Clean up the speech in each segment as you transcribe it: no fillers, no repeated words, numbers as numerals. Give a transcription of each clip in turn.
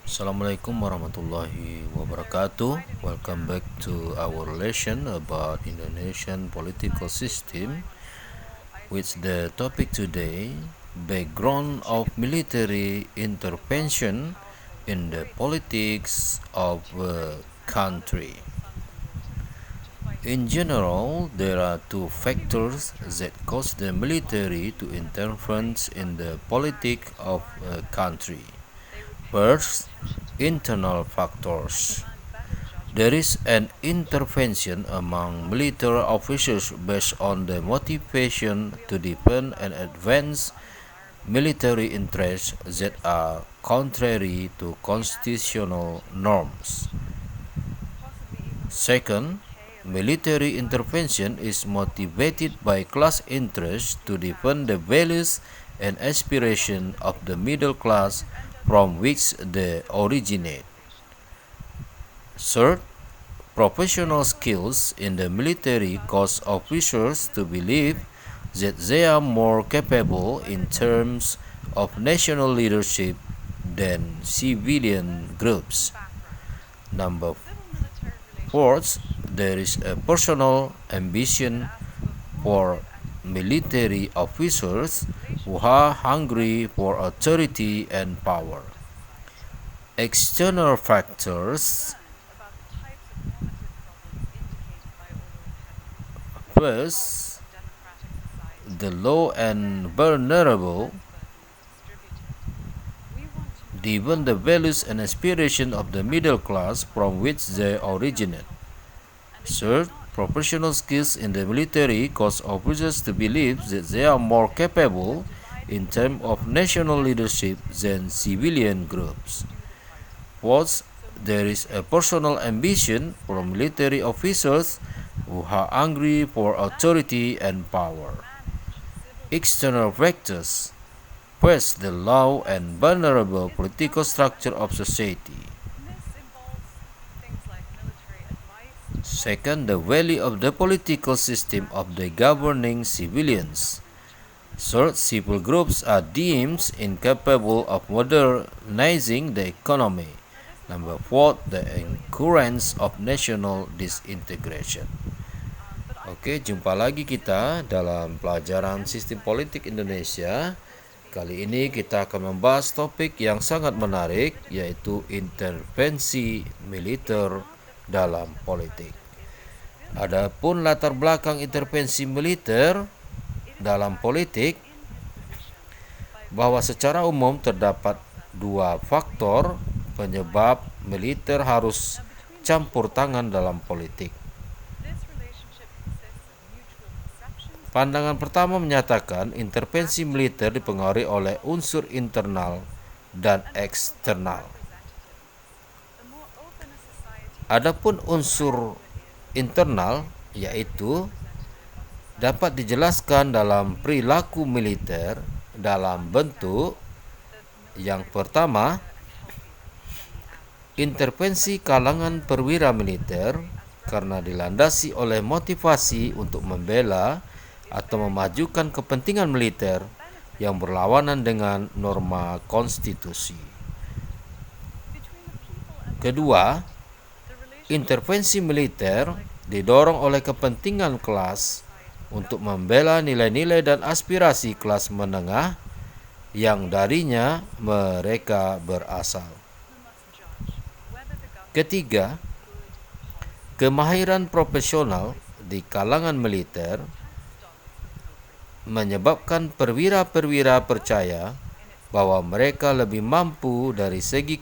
Assalamualaikum warahmatullahi wabarakatuh. Welcome back to our lesson about Indonesian political system, which the topic today, background of military intervention in the politics of a country. In general, there are two factors that cause the military to intervene in the politics of a country. First, internal factors. There is an intervention among military officers based on the motivation to defend and advance military interests that are contrary to constitutional norms. Second, military intervention is motivated by class interests to defend the values and aspirations of the middle class from which they originate. Third, professional skills in the military cause officers to believe that they are more capable in terms of national leadership than civilian groups. Number fourth, there is a personal ambition for military officers who are hungry for authority and power. External factors. First, the low and vulnerable, given the values and aspirations of the middle class from which they originate. Third, professional skills in the military cause officers to believe that they are more capable in terms of national leadership than civilian groups. Fourth, there is a personal ambition for military officers who are hungry for authority and power. External factors. First, the low and vulnerable political structure of society. Second, the value of the political system of the governing civilians. Third, civil groups are deemed incapable of modernizing the economy. Number four, the occurrence of national disintegration. Oke, jumpa lagi kita dalam pelajaran sistem politik Indonesia. Kali ini kita akan membahas topik yang sangat menarik, yaitu intervensi militer dalam politik. Adapun latar belakang intervensi militer dalam politik, bahwa secara umum terdapat dua faktor penyebab militer harus campur tangan dalam politik. Pandangan pertama menyatakan intervensi militer dipengaruhi oleh unsur internal dan eksternal. Adapun unsur internal yaitu dapat dijelaskan dalam perilaku militer dalam bentuk yang pertama, intervensi kalangan perwira militer karena dilandasi oleh motivasi untuk membela atau memajukan kepentingan militer yang berlawanan dengan norma konstitusi. Kedua, intervensi militer didorong oleh kepentingan kelas untuk membela nilai-nilai dan aspirasi kelas menengah yang darinya mereka berasal. Ketiga, kemahiran profesional di kalangan militer menyebabkan perwira-perwira percaya bahwa mereka lebih mampu dari segi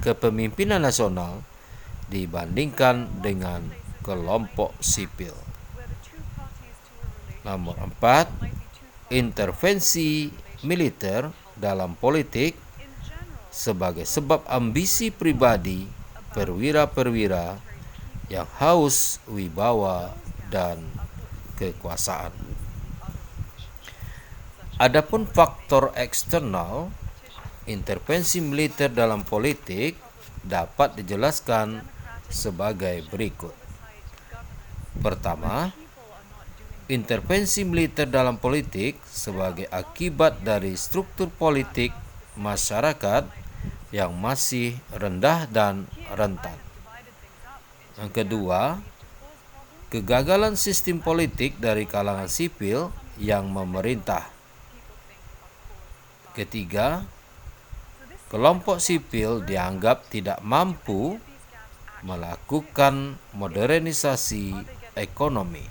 kepemimpinan nasional dibandingkan dengan kelompok sipil. Nomor 4, intervensi militer dalam politik sebagai sebab ambisi pribadi perwira-perwira yang haus wibawa dan kekuasaan. Adapun faktor eksternal, intervensi militer dalam politik dapat dijelaskan sebagai berikut. Pertama, intervensi militer dalam politik sebagai akibat dari struktur politik masyarakat yang masih rendah dan rentan. Yang kedua, kegagalan sistem politik dari kalangan sipil yang memerintah. Ketiga, kelompok sipil dianggap tidak mampu melakukan modernisasi ekonomi.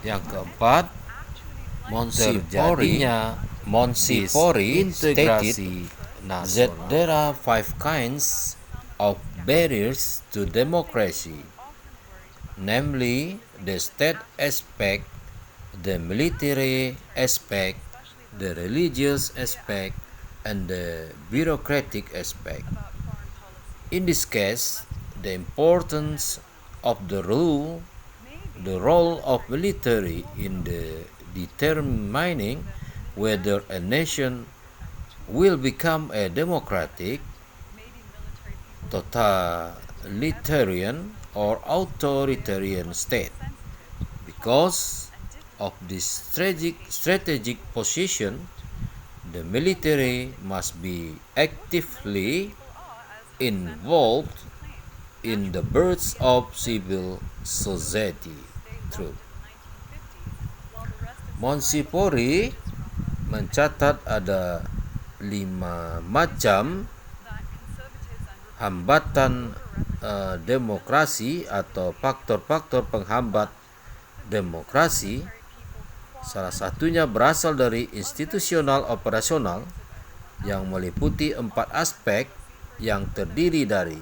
Yang keempat, terjadinya Monsipori disintegrasi that nasional. there are 5 kinds of barriers to democracy, namely the state aspect, the military aspect, the religious aspect, and the bureaucratic aspect. In this case, the importance of the role of military in the determining whether a nation will become a democratic, totalitarian, or authoritarian state. Because of this strategic position, the military must be actively involved in the birth of civil society. True. Monsipori mencatat ada 5 macam hambatan demokrasi atau faktor-faktor penghambat demokrasi. Salah satunya berasal dari institusional operasional yang meliputi 4 aspek yang terdiri dari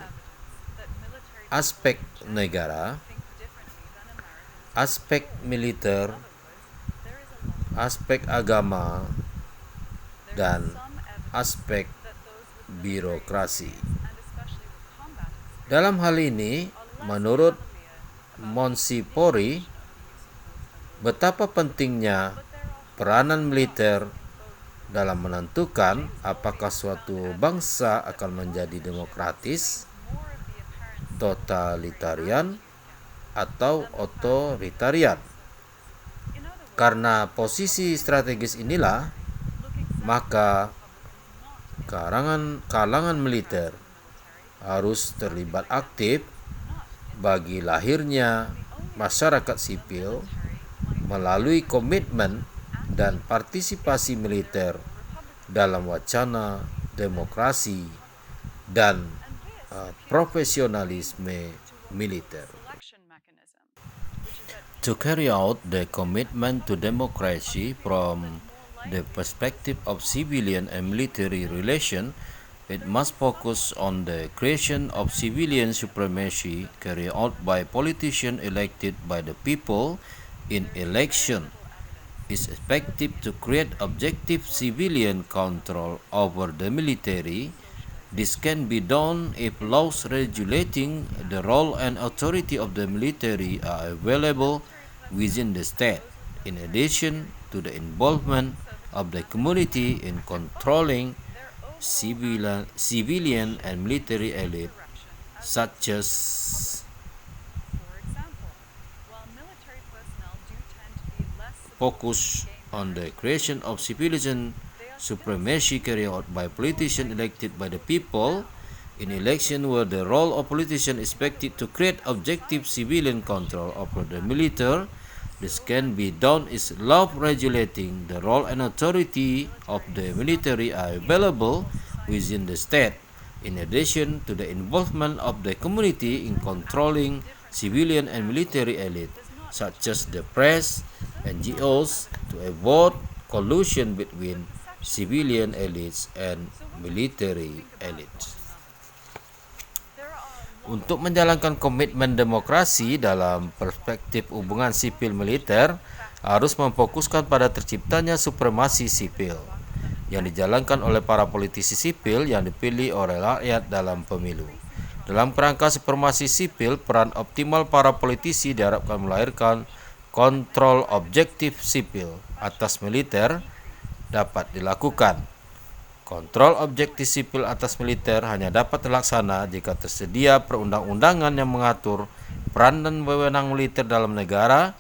aspek negara, aspek militer, aspek agama, dan aspek birokrasi. Dalam hal ini, menurut Monsipori, betapa pentingnya peranan militer dalam menentukan apakah suatu bangsa akan menjadi demokratis, totalitarian, atau otoritarian. Karena posisi strategis inilah, maka kalangan militer harus terlibat aktif bagi lahirnya masyarakat sipil melalui komitmen dan partisipasi militer dalam wacana demokrasi dan profesionalisme militer. To carry out the commitment to democracy from the perspective of civilian and military relation, it must focus on the creation of civilian supremacy carried out by politicians elected by the people in election. Is effective to create objective civilian control over the military. This can be done if laws regulating the role and authority of the military are available within the state, in addition to the involvement of the community in controlling civilian and military elite, such as focus on the creation of civilian supremacy carried out by politicians elected by the people in election, where the role of politicians is expected to create objective civilian control over the military. This can be done if law regulating the role and authority of the military are available within the state, in addition to the involvement of the community in controlling civilian and military elite, such as the press, NGOs, to avoid collusion between civilian elites and military elites. Untuk menjalankan komitmen demokrasi dalam perspektif hubungan sipil militer harus memfokuskan pada terciptanya supremasi sipil yang dijalankan oleh para politisi sipil yang dipilih oleh rakyat dalam pemilu. Dalam kerangka supremasi sipil, peran optimal para politisi diharapkan melahirkan kontrol objektif sipil atas militer dapat dilakukan. Kontrol objektif sipil atas militer hanya dapat terlaksana jika tersedia perundang-undangan yang mengatur peran dan wewenang militer dalam negara,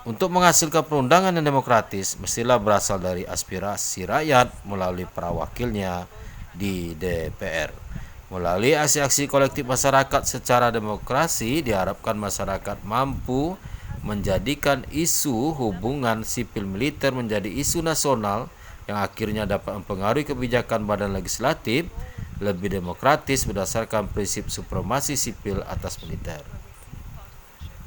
Untuk menghasilkan perundangan yang demokratis, mestilah berasal dari aspirasi rakyat melalui para wakilnya di DPR. Melalui aksi-aksi kolektif masyarakat secara demokrasi, diharapkan masyarakat mampu menjadikan isu hubungan sipil militer menjadi isu nasional yang akhirnya dapat mempengaruhi kebijakan badan legislatif lebih demokratis berdasarkan prinsip supremasi sipil atas militer.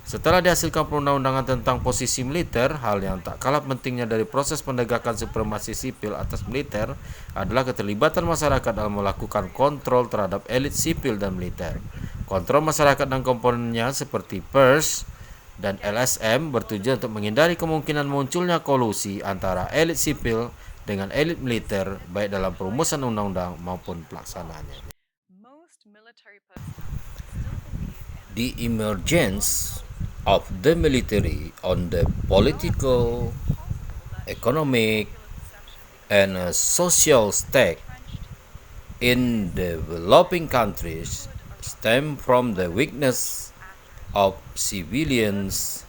Setelah dihasilkan perundang-undangan tentang posisi militer, hal yang tak kalah pentingnya dari proses penegakan supremasi sipil atas militer adalah keterlibatan masyarakat dalam melakukan kontrol terhadap elit sipil dan militer. Kontrol masyarakat dan komponennya seperti PERS dan LSM bertujuan untuk menghindari kemungkinan munculnya kolusi antara elit sipil dengan elit militer baik dalam perumusan undang-undang maupun pelaksanaannya. The emergence of the military on the political, economic, and social stage in developing countries stem from the weakness of civilians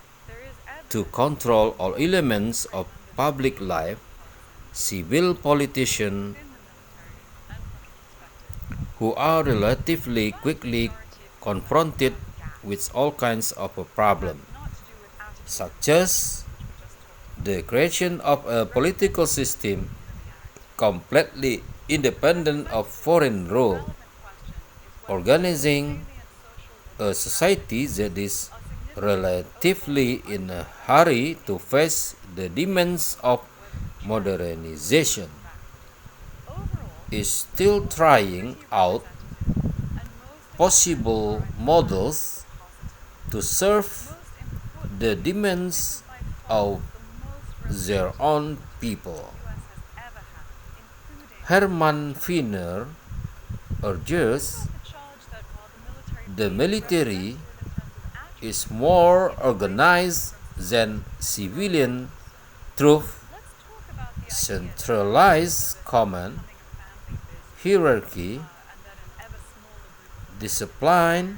to control all elements of public life. Civil politicians who are relatively quickly confronted with all kinds of a problem, such as the creation of a political system completely independent of foreign rule, organizing a society that is relatively in a hurry to face the demands of modernization, is still trying out possible models to serve the demands of their own people. Herman Finner urges the military is more organized than civilian through centralized command, hierarchy, discipline,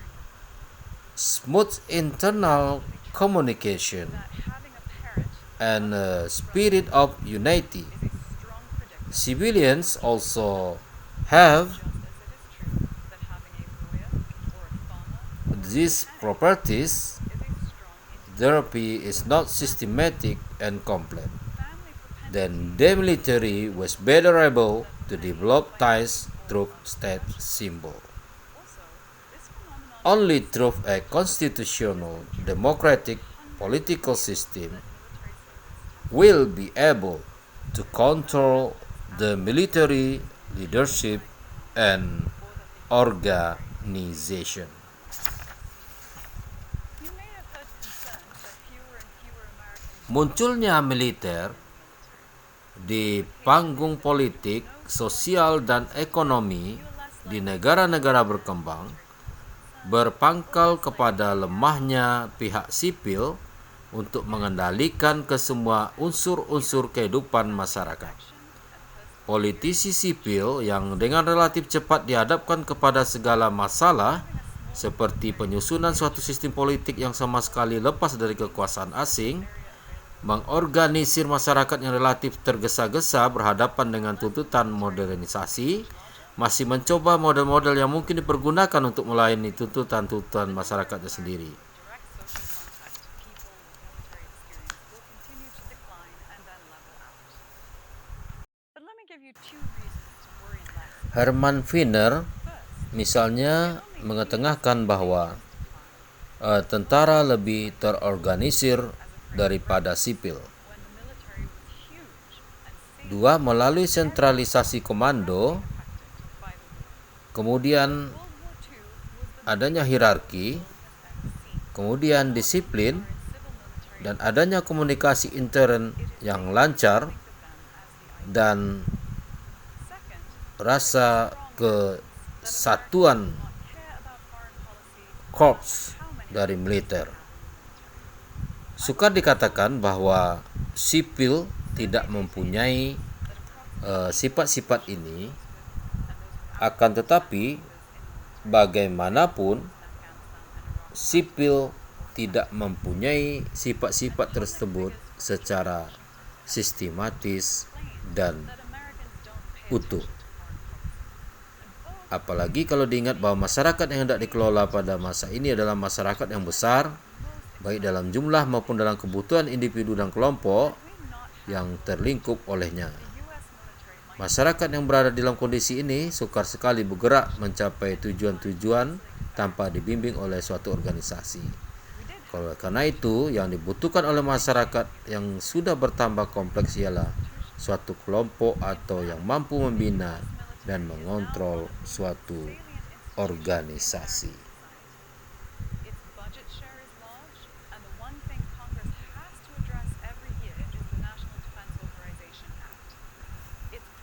smooth internal communication, and a spirit of unity. Civilians also have these properties. Therapy is not systematic and complete. Then the military was better able to develop ties through state symbol. Only through a constitutional democratic political system will be able to control the military leadership and organization. Munculnya militer di panggung politik, sosial, dan ekonomi di negara-negara berkembang berpangkal kepada lemahnya pihak sipil untuk mengendalikan kesemua unsur-unsur kehidupan masyarakat. Politisi sipil yang dengan relatif cepat dihadapkan kepada segala masalah seperti penyusunan suatu sistem politik yang sama sekali lepas dari kekuasaan asing, mengorganisir masyarakat yang relatif tergesa-gesa berhadapan dengan tuntutan modernisasi, masih mencoba model-model yang mungkin dipergunakan untuk melayani tuntutan-tuntutan masyarakatnya sendiri. Herman Finner misalnya mengetengahkan bahwa tentara lebih terorganisir daripada sipil. Dua, melalui sentralisasi komando, kemudian adanya hierarki, kemudian disiplin, dan adanya komunikasi intern yang lancar, dan rasa kesatuan korps dari militer. Sukar dikatakan bahwa sipil tidak mempunyai sifat-sifat ini, akan tetapi bagaimanapun sipil tidak mempunyai sifat-sifat tersebut secara sistematis dan utuh. Apalagi kalau diingat bahwa masyarakat yang hendak dikelola pada masa ini adalah masyarakat yang besar, baik dalam jumlah maupun dalam kebutuhan individu dan kelompok yang terlingkup olehnya. Masyarakat yang berada dalam kondisi ini sukar sekali bergerak mencapai tujuan-tujuan tanpa dibimbing oleh suatu organisasi. Karena itu, yang dibutuhkan oleh masyarakat yang sudah bertambah kompleks ialah suatu kelompok atau yang mampu membina dan mengontrol suatu organisasi.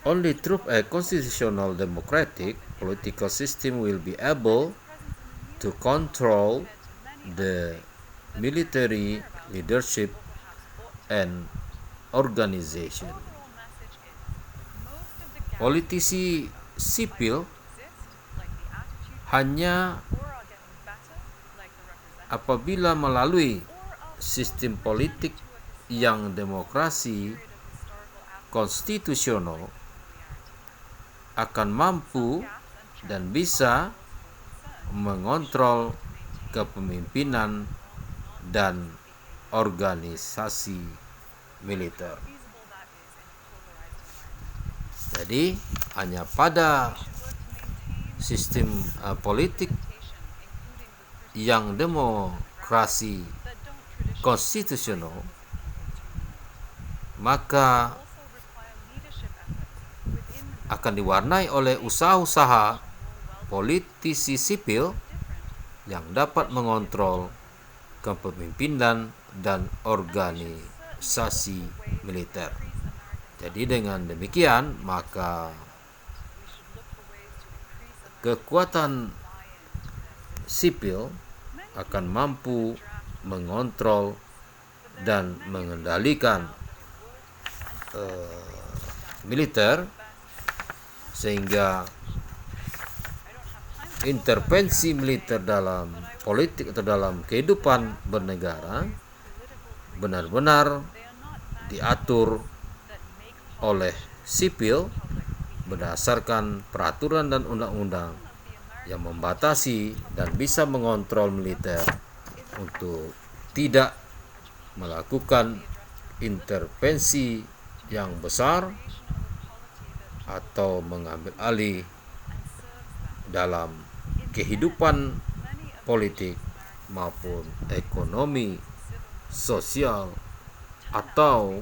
Only through a constitutional democratic political system will be able to control the military leadership and organization. Politisi sipil hanya apabila melalui sistem politik yang demokrasi konstitusional akan mampu dan bisa mengontrol kepemimpinan dan organisasi militer. Jadi hanya pada sistem politik yang demokrasi konstitusional maka akan diwarnai oleh usaha-usaha politisi sipil yang dapat mengontrol kepemimpinan dan organisasi militer. Jadi dengan demikian maka kekuatan sipil akan mampu mengontrol dan mengendalikan militer, sehingga intervensi militer dalam politik atau dalam kehidupan bernegara benar-benar diatur oleh sipil berdasarkan peraturan dan undang-undang yang membatasi dan bisa mengontrol militer untuk tidak melakukan intervensi yang besar atau mengambil alih dalam kehidupan politik maupun ekonomi, sosial, atau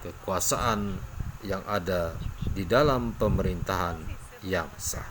kekuasaan yang ada di dalam pemerintahan yang sah.